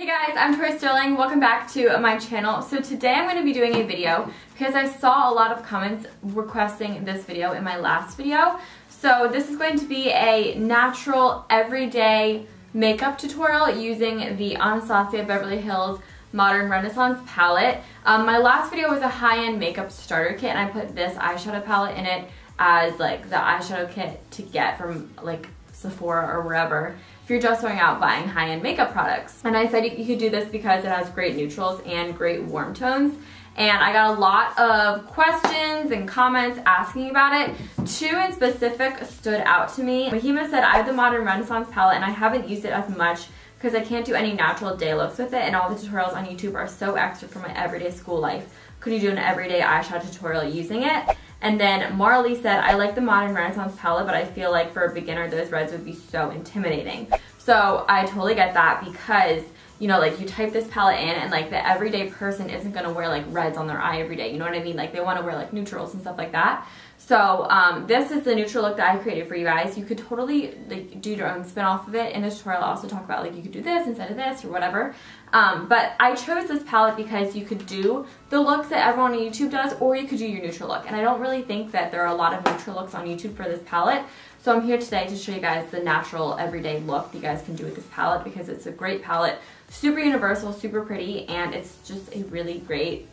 Guys, I'm Tori Sterling. Welcome back to my channel. So today I'm going to be doing a video because I saw a lot of comments requesting this video in my last video. So this is going to be a natural everyday makeup tutorial using the Anastasia Beverly Hills Modern Renaissance palette. My last video was a high-end makeup starter kit and I put this eyeshadow palette in it as like the eyeshadow kit to get from like Sephora or wherever if you're just going out buying high-end makeup products. And I said you could do this because it has great neutrals and great warm tones. And I got a lot of questions and comments asking about it. Two in specific stood out to me. Mahima said, I have the Modern Renaissance palette and I haven't used it as much because I can't do any natural day looks with it and all the tutorials on YouTube are so extra for my everyday school life. Could you do an everyday eyeshadow tutorial using it? And then Marley said, I like the Modern Renaissance palette, but I feel like for a beginner, those reds would be so intimidating. So I totally get that because, you know, like you type this palette in and like the everyday person isn't gonna wear like reds on their eye every day, you know what I mean? Like they wanna wear like neutrals and stuff like that. So this is the neutral look that I created for you guys. You could totally like do your own spin off of it. In this tutorial, I'll also talk about like you could do this instead of this or whatever. But I chose this palette because you could do the looks that everyone on YouTube does, or you could do your neutral look. And I don't really think that there are a lot of neutral looks on YouTube for this palette. So I'm here today to show you guys the natural everyday look that you guys can do with this palette because it's a great palette, super universal, super pretty, and it's just a really great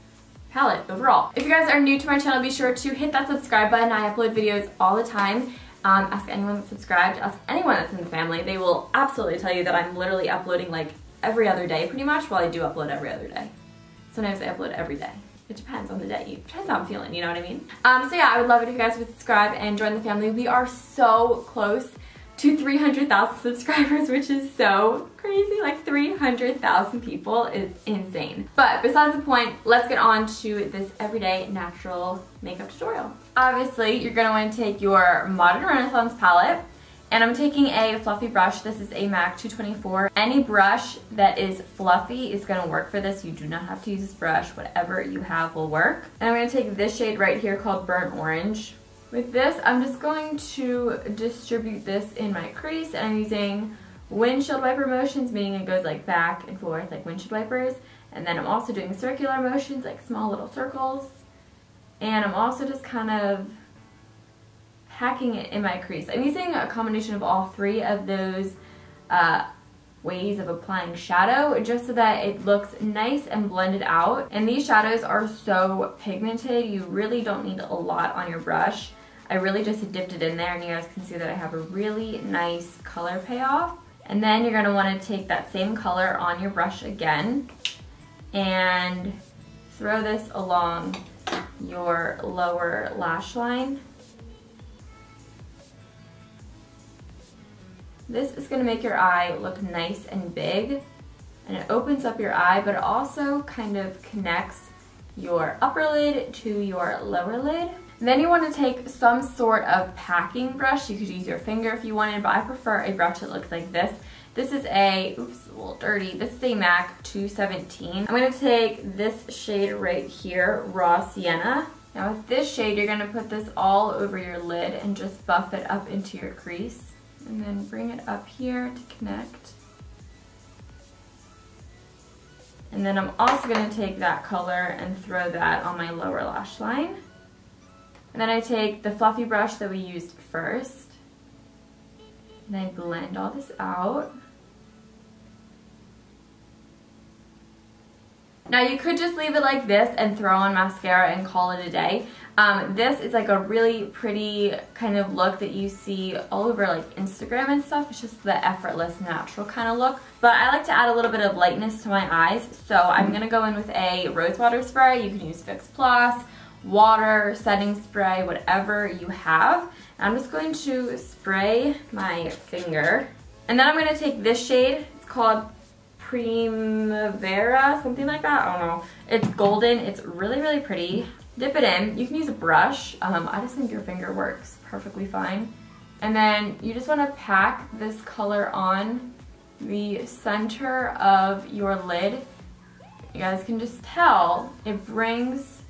palette overall. If you guys are new to my channel, be sure to hit that subscribe button. I upload videos all the time. Ask anyone that's subscribed, ask anyone that's in the family. They will absolutely tell you that I'm literally uploading like every other day pretty much. Well, I do upload every other day. Sometimes I upload every day. It depends on the day. It depends how I'm feeling, you know what I mean? So yeah, I would love it if you guys would subscribe and join the family. We are so close to 300,000 subscribers, which is so crazy. Like 300,000 people is insane. But besides the point, let's get on to this everyday natural makeup tutorial. Obviously, you're gonna want to take your Modern Renaissance palette, and I'm taking a fluffy brush. This is a MAC 224. Any brush that is fluffy is gonna work for this. You do not have to use this brush. Whatever you have will work. And I'm gonna take this shade right here called Burnt Orange. With this, I'm just going to distribute this in my crease, and I'm using windshield wiper motions, meaning it goes like back and forth like windshield wipers. And then I'm also doing circular motions, like small little circles. And I'm also just kind of packing it in my crease. I'm using a combination of all three of those ways of applying shadow just so that it looks nice and blended out. And these shadows are so pigmented, you really don't need a lot on your brush. I really just dipped it in there and you guys can see that I have a really nice color payoff. And then you're going to want to take that same color on your brush again and throw this along your lower lash line. This is going to make your eye look nice and big, and it opens up your eye, but it also kind of connects your upper lid to your lower lid. And then you want to take some sort of packing brush. You could use your finger if you wanted, but I prefer a brush that looks like this. This is a, oops, a little dirty. This is a MAC 217. I'm going to take this shade right here, Raw Sienna. Now with this shade, you're going to put this all over your lid and just buff it up into your crease. And then bring it up here to connect. And then I'm also going to take that color and throw that on my lower lash line. And then I take the fluffy brush that we used first, and I blend all this out. Now you could just leave it like this and throw on mascara and call it a day. This is like a really pretty kind of look that you see all over like Instagram and stuff. It's just the effortless, natural kind of look. But I like to add a little bit of lightness to my eyes, so I'm going to go in with a rose water spray. You can use Fix Plus, water, setting spray, whatever you have. And I'm just going to spray my finger. And then I'm going to take this shade. It's called Primavera, something like that. I don't know. It's golden. It's really, really pretty. Dip it in. You can use a brush. I just think your finger works perfectly fine. And then you just want to pack this color on the center of your lid. You guys can just tell it brings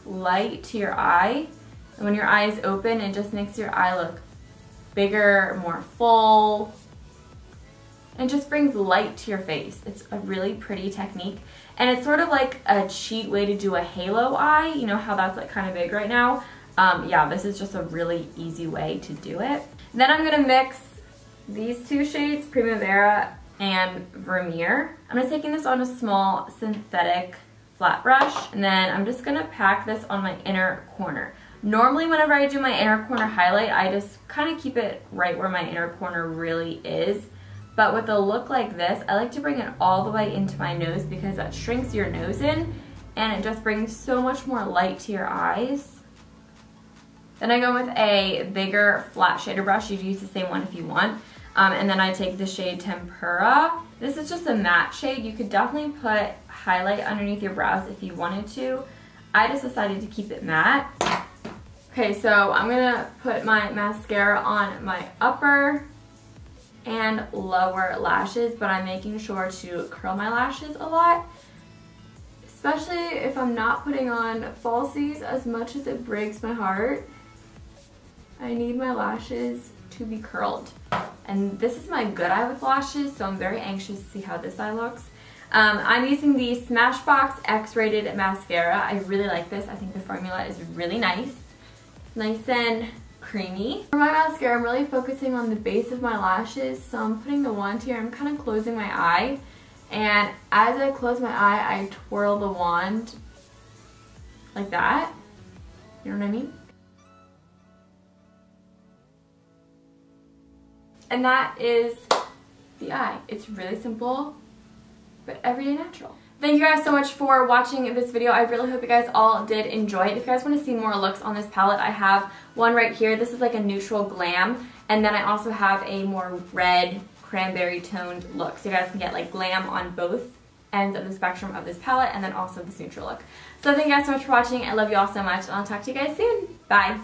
light to your eye. And when your eye is open, it just makes your eye look bigger, more full. and it just brings light to your face. It's a really pretty technique, and it's sort of like a cheat way to do a halo eye. You know how that's like kind of big right now? Yeah, this is just a really easy way to do it. Then I'm gonna mix these two shades, Primavera and Vermeer. I'm just taking this on a small synthetic flat brush, and then I'm just gonna pack this on my inner corner. Normally whenever I do my inner corner highlight, I just kind of keep it right where my inner corner really is. But with a look like this, I like to bring it all the way into my nose because that shrinks your nose in and it just brings so much more light to your eyes. Then I go with a bigger flat shader brush. You can use the same one if you want. And then I take the shade Tempera. This is just a matte shade. You could definitely put highlight underneath your brows if you wanted to. I just decided to keep it matte. Okay, so I'm gonna put my mascara on my upper and lower lashes, but I'm making sure to curl my lashes a lot, especially if I'm not putting on falsies. As much as it breaks my heart, I need my lashes to be curled. And this is my good eye with lashes, so I'm very anxious to see how this eye looks. I'm using the Smashbox X-Rated Mascara. I really like this. I think the formula is really nice. It's nice and creamy. For my mascara, I'm really focusing on the base of my lashes, so I'm putting the wand here. I'm kind of closing my eye, and as I close my eye, I twirl the wand like that. You know what I mean? And that is the eye. It's really simple, but everyday natural. Thank you guys so much for watching this video. I really hope you guys all did enjoy it. If you guys want to see more looks on this palette, I have one right here. This is like a neutral glam, and then I also have a more red cranberry toned look. So you guys can get like glam on both ends of the spectrum of this palette, and then also this neutral look. So thank you guys so much for watching. I love you all so much, and I'll talk to you guys soon. Bye.